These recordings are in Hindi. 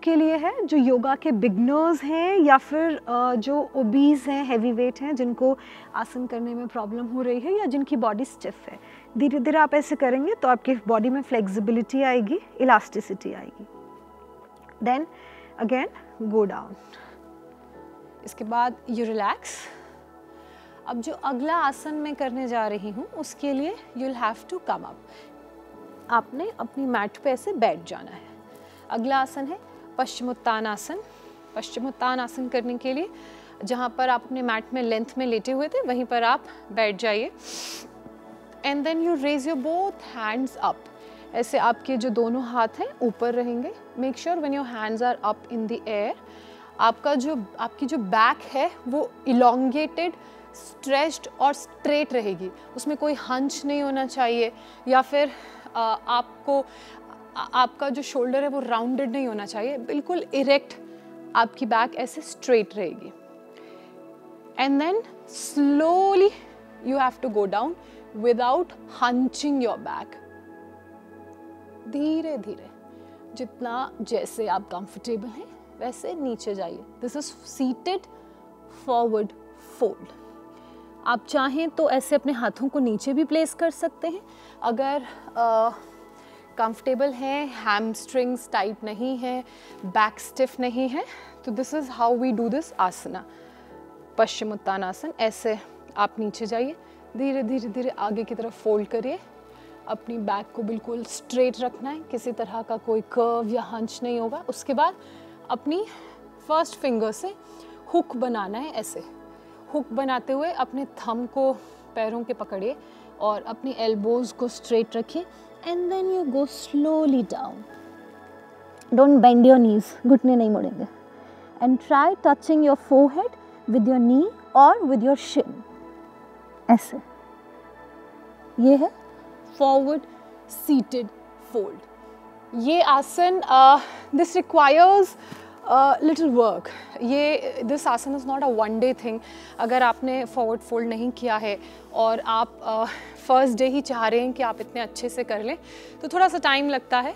के लिए है जो योगा के बिगनर्स हैं या फिर जो ओबीज हैं, हैवी वेट हैं, जिनको आसन करने में प्रॉब्लम हो रही है या जिनकी बॉडी स्टिफ है। धीरे धीरे आप ऐसे करेंगे तो आपके बॉडी में फ्लेक्सिबिलिटी आएगी, इलास्टिसिटी आएगी। Then again go down. इसके बाद यू रिलैक्स। अब जो अगला आसन मैं करने जा रही हूँ उसके लिए you will have to come up. आपने अपनी मैट पे ऐसे बैठ जाना है। अगला आसन है पश्चिमोत्तानासन। पश्चिमोत्तानासन करने के लिए जहाँ पर आप अपने मैट में लेंथ में लेटे हुए थे वहीं पर आप बैठ जाइए। And then you raise your both hands up. ऐसे आपके जो दोनों हाथ हैं ऊपर रहेंगे। Make sure when your hands are up in the air आपकी जो बैक है वो इलोंगेटेड, स्ट्रेच्ड और स्ट्रेट रहेगी। उसमें कोई हंच नहीं होना चाहिए या फिर आपका जो शोल्डर है वो राउंडेड नहीं होना चाहिए। बिल्कुल इरेक्ट आपकी बैक ऐसे स्ट्रेट रहेगी। And then slowly you have to go down without hunching your back. धीरे धीरे जितना जैसे आप कंफर्टेबल हैं वैसे नीचे जाइए। This is seated forward fold. आप चाहें तो ऐसे अपने हाथों को नीचे भी प्लेस कर सकते हैं। अगर कंफर्टेबल हैं, हैमस्ट्रिंग्स टाइट नहीं है, बैक स्टिफ नहीं है, तो this is how we do this asana, paschimottanasana. ऐसे आप नीचे जाइए, धीरे धीरे धीरे आगे की तरफ फोल्ड करिए। अपनी बैक को बिल्कुल स्ट्रेट रखना है, किसी तरह का कोई कर्व या हंच नहीं होगा। उसके बाद अपनी फर्स्ट फिंगर से हुक बनाना है। ऐसे हुक बनाते हुए अपने थंब को पैरों के पकड़िए और अपनी एल्बोज को स्ट्रेट रखिए। And then you go slowly down. Don't bend your knees, घुटने नहीं मोड़ेंगे। And try touching your forehead with your knee और विद योर शिन। ऐसे ये है फॉरवर्ड सीटेड फोल्ड। ये आसन this requires little work. This asana is not a one day thing. अगर आपने फॉरवर्ड फोल्ड नहीं किया है और आप फर्स्ट डे ही चाह रहे हैं कि आप इतने अच्छे से कर लें तो थोड़ा सा टाइम लगता है,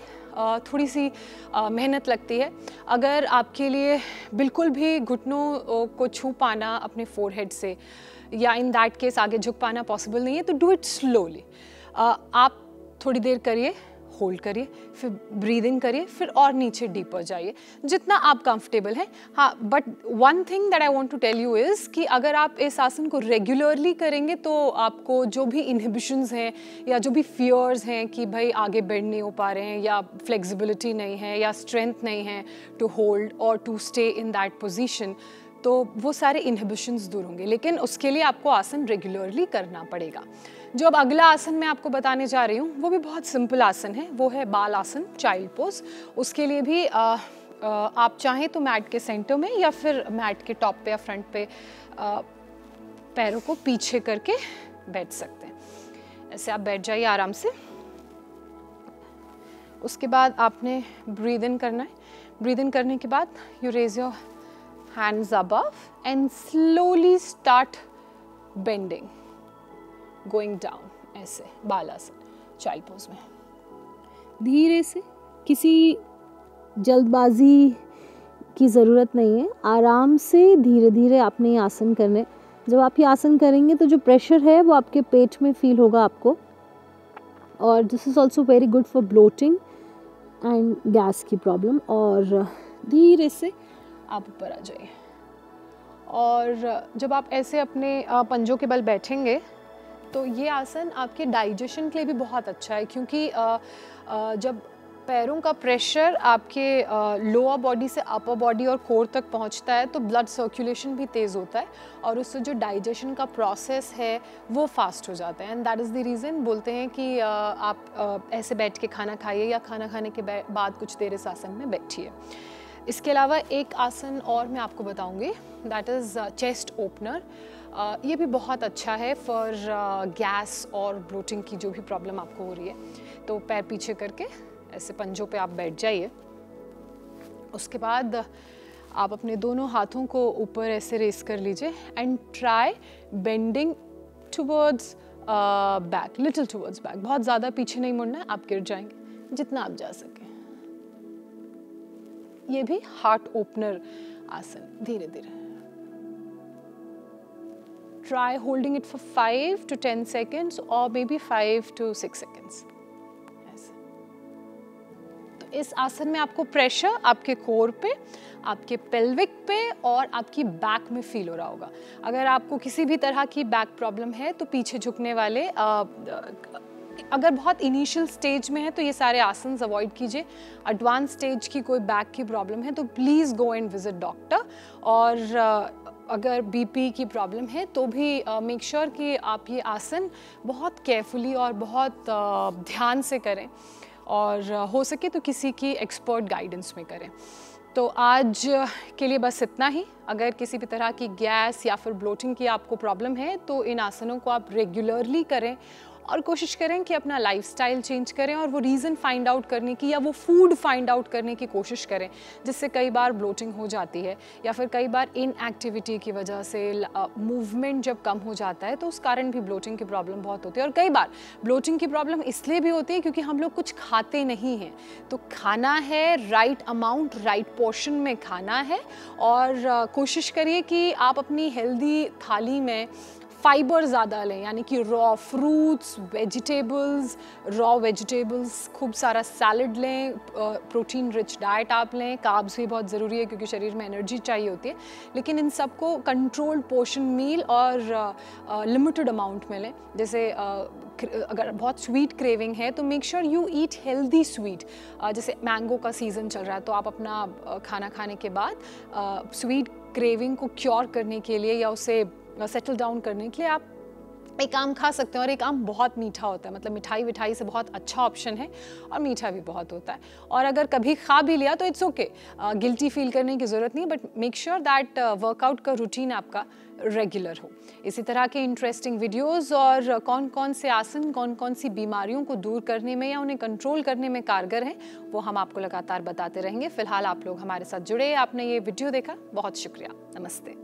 थोड़ी सी मेहनत लगती है। अगर आपके लिए बिल्कुल भी घुटनों को छू पाना अपने फोरहेड से या इन दैट केस आगे झुक पाना पॉसिबल नहीं है तो डू इट स्लोली। आप थोड़ी देर करिए, होल्ड करिए, फिर ब्रीदिंग करिए, फिर और नीचे डीपर जाइए जितना आप कंफर्टेबल हैं। हाँ, but one thing that I want to tell you is कि अगर आप इस आसन को रेगुलरली करेंगे तो आपको जो भी इनहिबिशंस हैं या जो भी फियर्स हैं कि भाई आगे बेंड नहीं हो पा रहे हैं या फ्लेक्सिबिलिटी नहीं है या स्ट्रेंथ नहीं है टू होल्ड और to stay in that position, तो वो सारे इनहिबिशंस दूर होंगे। लेकिन उसके लिए आपको आसन रेगुलरली करना पड़ेगा। जो अब अगला आसन मैं आपको बताने जा रही हूँ वो भी बहुत सिंपल आसन है, वो है बाल आसन, चाइल्ड पोज। उसके लिए भी आप चाहें तो मैट के सेंटर में या फिर मैट के टॉप पे या फ्रंट पे पैरों को पीछे करके बैठ सकते हैं। ऐसे आप बैठ जाइए आराम से। उसके बाद आपने ब्रीद इन करना है। ब्रीद इन करने के बाद you raise your hands above and slowly start bending, going down. ऐसे बाल आसन, चाइल्ड पोज में धीरे से, किसी जल्दबाजी की ज़रूरत नहीं है। आराम से धीरे धीरे आपने ये आसन करने। जब आप ये आसन करेंगे तो जो प्रेशर है वो आपके पेट में फील होगा आपको, और this is also very good for bloating and gas की प्रॉब्लम। और धीरे से आप ऊपर आ जाइए। और जब आप ऐसे अपने पंजों के बल बैठेंगे तो ये आसन आपके डाइजेशन के लिए भी बहुत अच्छा है, क्योंकि जब पैरों का प्रेशर आपके लोअर बॉडी से अपर बॉडी और कोर तक पहुंचता है तो ब्लड सर्कुलेशन भी तेज़ होता है और उससे जो डाइजेशन का प्रोसेस है वो फास्ट हो जाता है। And that is the reason बोलते हैं कि आप ऐसे बैठ के खाना खाइए या खाना खाने के बाद कुछ देर इस आसन में बैठिए। इसके अलावा एक आसन और मैं आपको बताऊंगी, दैट इज़ चेस्ट ओपनर। ये भी बहुत अच्छा है फॉर गैस और ब्लोटिंग की जो भी प्रॉब्लम आपको हो रही है। तो पैर पीछे करके ऐसे पंजों पे आप बैठ जाइए। उसके बाद आप अपने दोनों हाथों को ऊपर ऐसे रेस कर लीजिए and try bending towards back, little towards back. बहुत ज़्यादा पीछे नहीं मुड़ना है, आप गिर जाएंगे। जितना आप जा सकें। ये भी हार्ट ओपनर आसन। धीरे धीरे try holding it for 5 to 10 seconds और मे बी 5 to 6 seconds। तो इस आसन में आपको प्रेशर आपके कोर पे, आपके पेल्विक पे और आपकी बैक में फील हो रहा होगा। अगर आपको किसी भी तरह की बैक प्रॉब्लम है तो पीछे झुकने वाले, अगर बहुत इनिशियल स्टेज में है तो ये सारे आसन अवॉइड कीजिए। एडवांस स्टेज की कोई बैक की प्रॉब्लम है तो please go and visit doctor. और अगर बीपी की प्रॉब्लम है तो भी मेक श्योर कि आप ये आसन बहुत केयरफुली और बहुत ध्यान से करें, और हो सके तो किसी की एक्सपर्ट गाइडेंस में करें। तो आज के लिए बस इतना ही। अगर किसी भी तरह की गैस या फिर ब्लोटिंग की आपको प्रॉब्लम है तो इन आसनों को आप रेगुलरली करें और कोशिश करें कि अपना लाइफस्टाइल चेंज करें और वो रीज़न फाइंड आउट करने की या वो फूड फाइंड आउट करने की कोशिश करें, जिससे कई बार ब्लोटिंग हो जाती है या फिर कई बार इनएक्टिविटी की वजह से मूवमेंट जब कम हो जाता है तो उस कारण भी ब्लोटिंग की प्रॉब्लम बहुत होती है। और कई बार ब्लोटिंग की प्रॉब्लम इसलिए भी होती है क्योंकि हम लोग कुछ खाते नहीं हैं। तो खाना है राइट अमाउंट, राइट पोर्शन में खाना है, और कोशिश करिए कि आप अपनी हेल्दी थाली में फाइबर ज़्यादा लें, यानी कि raw fruits, vegetables, raw vegetables, खूब सारा सैलड लें, प्रोटीन रिच डाइट आप लें। कार्ब्स भी बहुत ज़रूरी है क्योंकि शरीर में एनर्जी चाहिए होती है, लेकिन इन सबको कंट्रोल्ड पोर्शन मील और लिमिटेड अमाउंट में लें। जैसे अगर बहुत स्वीट क्रेविंग है तो make sure you eat healthy sweet. जैसे मैंगो का सीज़न चल रहा है तो आप अपना खाना खाने के बाद स्वीट क्रेविंग को क्योर करने के लिए या उसे सेटल डाउन करने के लिए आप एक आम खा सकते हैं। और एक आम बहुत मीठा होता है, मतलब मिठाई विठाई से बहुत अच्छा ऑप्शन है और मीठा भी बहुत होता है। और अगर कभी खा भी लिया तो इट्स ओके, गिल्टी फील करने की ज़रूरत नहीं, but make sure that workout का रूटीन आपका रेगुलर हो। इसी तरह के इंटरेस्टिंग वीडियोस और कौन कौन से आसन कौन कौन सी बीमारियों को दूर करने में या उन्हें कंट्रोल करने में कारगर हैं वो हम आपको लगातार बताते रहेंगे। फिलहाल आप लोग हमारे साथ जुड़े, आपने ये वीडियो देखा, बहुत शुक्रिया। नमस्ते।